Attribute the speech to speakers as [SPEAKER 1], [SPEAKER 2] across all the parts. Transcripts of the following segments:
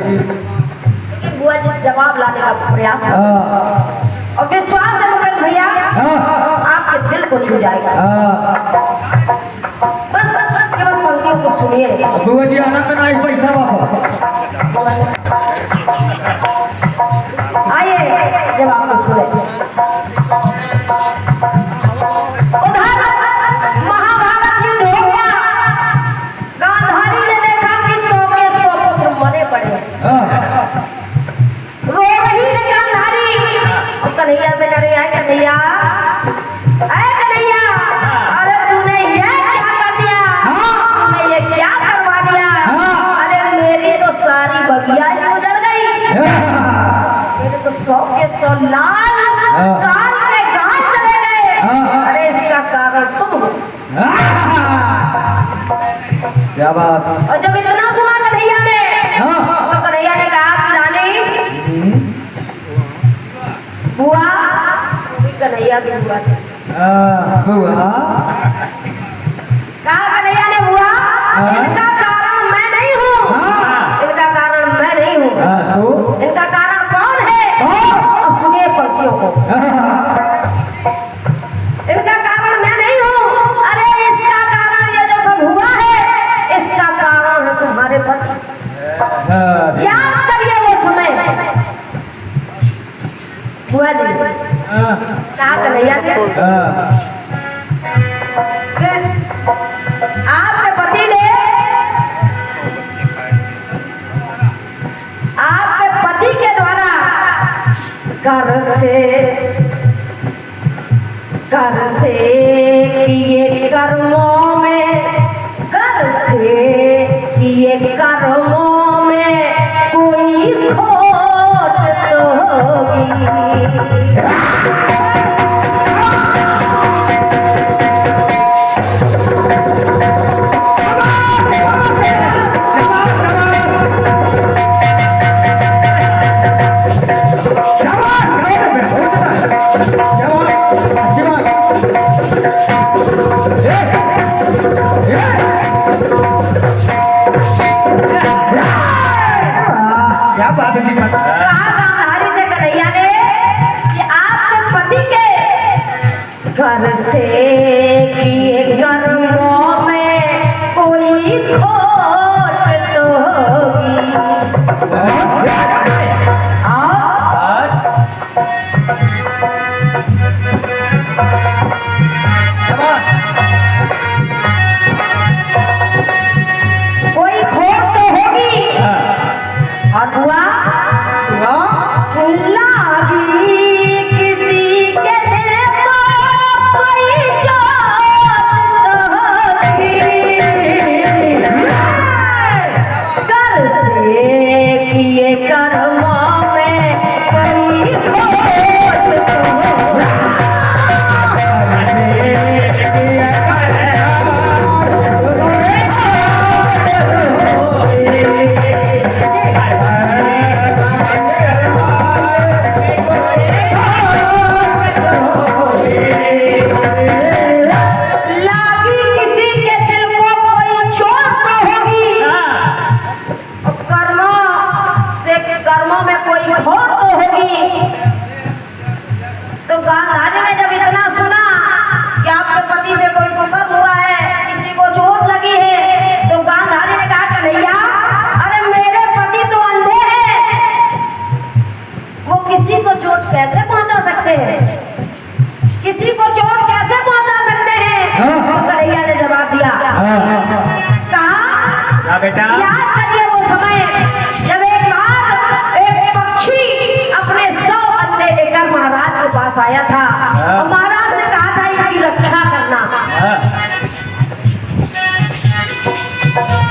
[SPEAKER 1] लेकिन बुआ जी जवाब लाने का प्रयास और विश्वास है मुकेश भैया आपके दिल को छू जाएगा। बस केवल पंक्तियों को सुनिए।
[SPEAKER 2] बुआ जी आनंद ना एक पैसा वापस
[SPEAKER 1] आइए जब आपको सुने। कन्हैया से करे आए कन्हैया, अरे कन्हैया, अरे तूने ये क्या कर दिया? तूने ये क्या करवा दिया? अरे मेरी तो सारी बगिया ही उजड़ गई, मेरे तो 100 के 100 लाल काट के गांव चले गए। अरे इसका कारण तुम हो।
[SPEAKER 2] क्या बात?
[SPEAKER 1] और जब इतना सुना कन्हैया ने तो कन्हैया ने कहा कि रानी बुआ कन्हैया की बुआ
[SPEAKER 2] बुआ
[SPEAKER 1] कहा कन्हैया ने बुआ इनका कारण मैं नहीं हूँ, इनका कारण मैं नहीं हूँ, इनका कारण कौन है? और सुनिए पंक्तियों को। इनका कारण मैं नहीं हूँ, अरे इसका कारण ये जो सब हुआ है इसका कारण है तुम्हारे पति। याद करिए वो समय बुआ जी कहा कन्हैया ने आपके पति ने आपके पति के द्वारा कर से किए कर्मों में कोई खोट तो होगी। घर से किए कर्मों में कोई खोट तो गांधारी ने जब इतना सुना कि आपके पति से कोई कुकर्म हुआ है, किसी को चोट लगी है, तो गांधारी ने कहा कन्हैया अरे मेरे पति तो अंधे हैं, वो किसी को चोट कैसे पहुंचा सकते हैं, किसी को चोट कैसे पहुंचा सकते हैं। तो कन्हैया ने जवाब दिया, कहा
[SPEAKER 3] बेटा
[SPEAKER 1] याद करिए वो समय जब एक बार एक पक्षी अपने 100 अंडे लेकर महाराज के पास आया था और महाराज से कहा था इनकी रक्षा करना,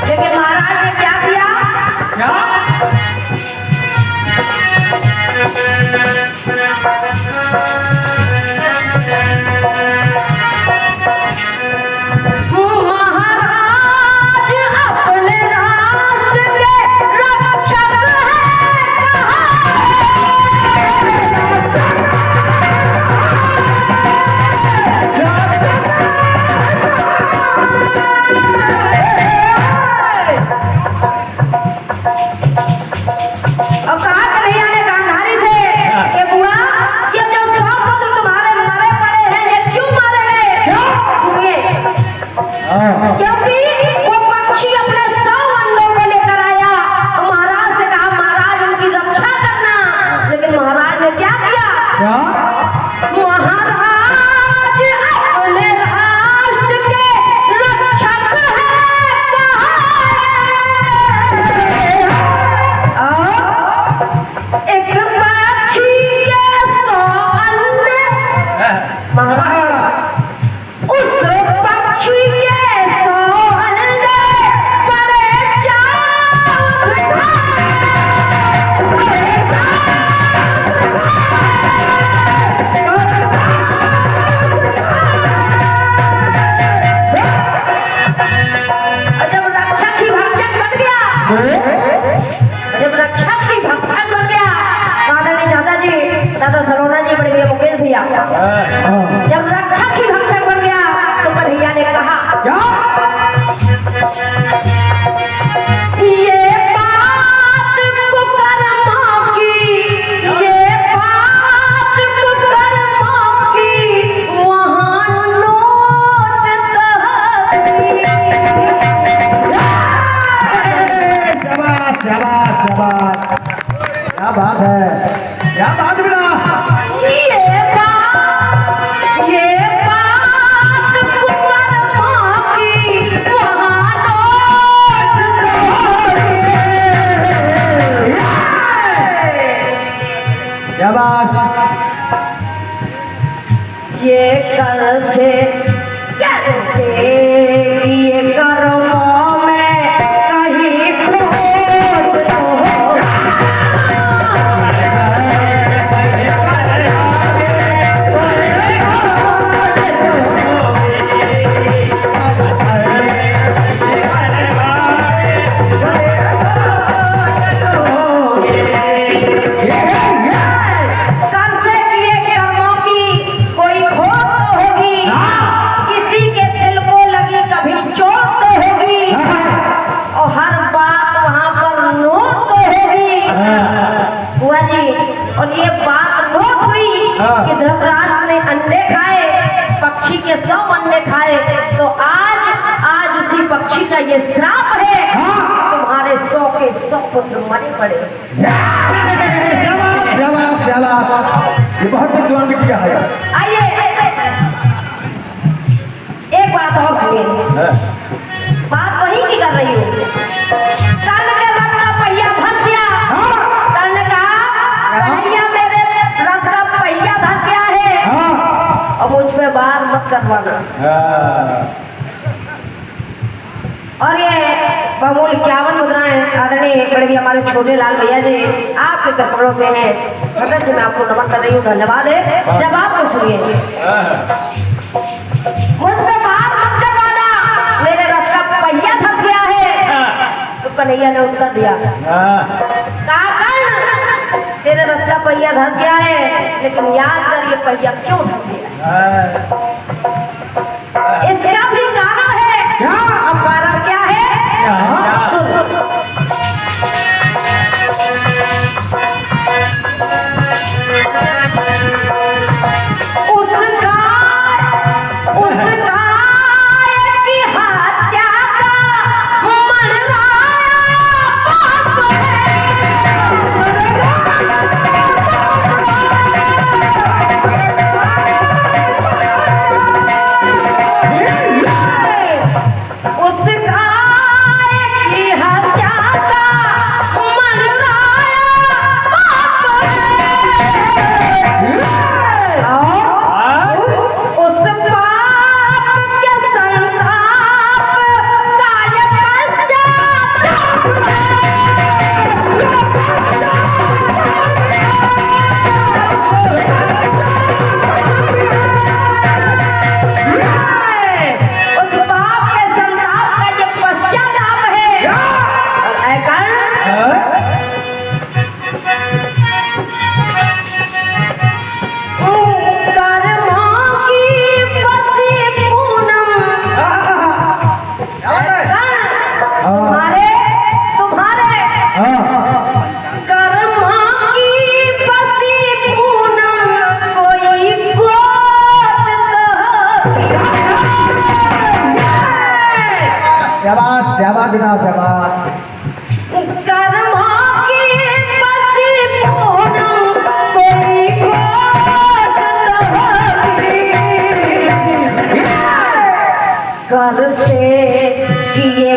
[SPEAKER 1] लेकिन महाराज ने क्या किया?
[SPEAKER 2] क्या
[SPEAKER 1] महाराज अपने राष्ट्र के रक्षक अब कहा कन्हैया ने गांधारी से कि बुआ ये जो 100 पुत्र तुम्हारे मरे पड़े हैं ये क्यों मारे गए? सुनिए, क्योंकि वो पक्षी अपने 100 अंडों को लेकर आया और महाराज से कहा महाराज उनकी रक्षा करना, लेकिन महाराज ने क्या किया?
[SPEAKER 2] क्या
[SPEAKER 1] महाराज अपने राष्ट्र के रक्षक हैं, एक पक्षी के 100 अंडे, उस पक्षी के 100 अंडे बड़े चाव से जब रक्षक ही भक्षक बन गया, जब रक्षक ही भक्षक बन गया, तो आदरणीय चाचा जी, दादा सलोना जी, बड़े भैया मुकेश भैया, जब रक्षक ही भक्षक बन गया तो कन्हैया ने कहा
[SPEAKER 2] क्या
[SPEAKER 1] ये बात कुकर्मों की, ये बात कुकर्मों की, वहाँ नोट
[SPEAKER 2] शाबाश शाबाश शाबाश क्या बात है, क्या बात बेटा
[SPEAKER 1] ये बात कुकर्मों की, वहाँ नोट
[SPEAKER 2] शाबाश
[SPEAKER 1] ये कैसे ये कर्मों में कहीं खोट तो हो। कर से किए कर्मों की कोई खोट तो होगी, किसी के दिल को लगी कभी चोट तो होगी, और हर बात वहाँ पर नोट तो होगी। बुआ जी, और ये बात नोट हुई कि धृतराष्ट्र ने अंडे खाए, पक्षी के 100 अंडे खाए, तो आज उसी पक्षी का ये श्राप है तुम्हारे 100 के 100 पुत्र मरे पड़े।
[SPEAKER 2] शाबाश शाबाश ये बहुत विद्वान बिटिया है।
[SPEAKER 1] आइए एक बात और सुनिए, बात वही की कर रही हूँ। कर्ण के रथ का पहिया धस गया, कर्ण ने कहा कन्हैया मेरे रथ का पहिया धस गया है और मुझ पे बार मत करवाना। और ये बहुमूल्य 51 मुद्राएं आदरणीय बड़े भी हमारे छोटे लाल भैया जी आपके कपड़ों से हैं, हृदय से मैं आपको नमन कर रही हूँ, धन्यवाद है। जब आपको सुनिए, मुझ पे बात मत करवाना, मेरे रथ का पहिया धस गया है। तो कन्हैया ने उत्तर दिया, कहा कर्ण तेरे रथ का पहिया धस गया है, लेकिन याद कर ये पहिया क्यों धस गया, इसका भी कारण है। अब कारण क्या है? सुन।
[SPEAKER 2] शाबाश शाबाश
[SPEAKER 1] कर्मा की बसी पूनम कोई कोट तहरी कर से किए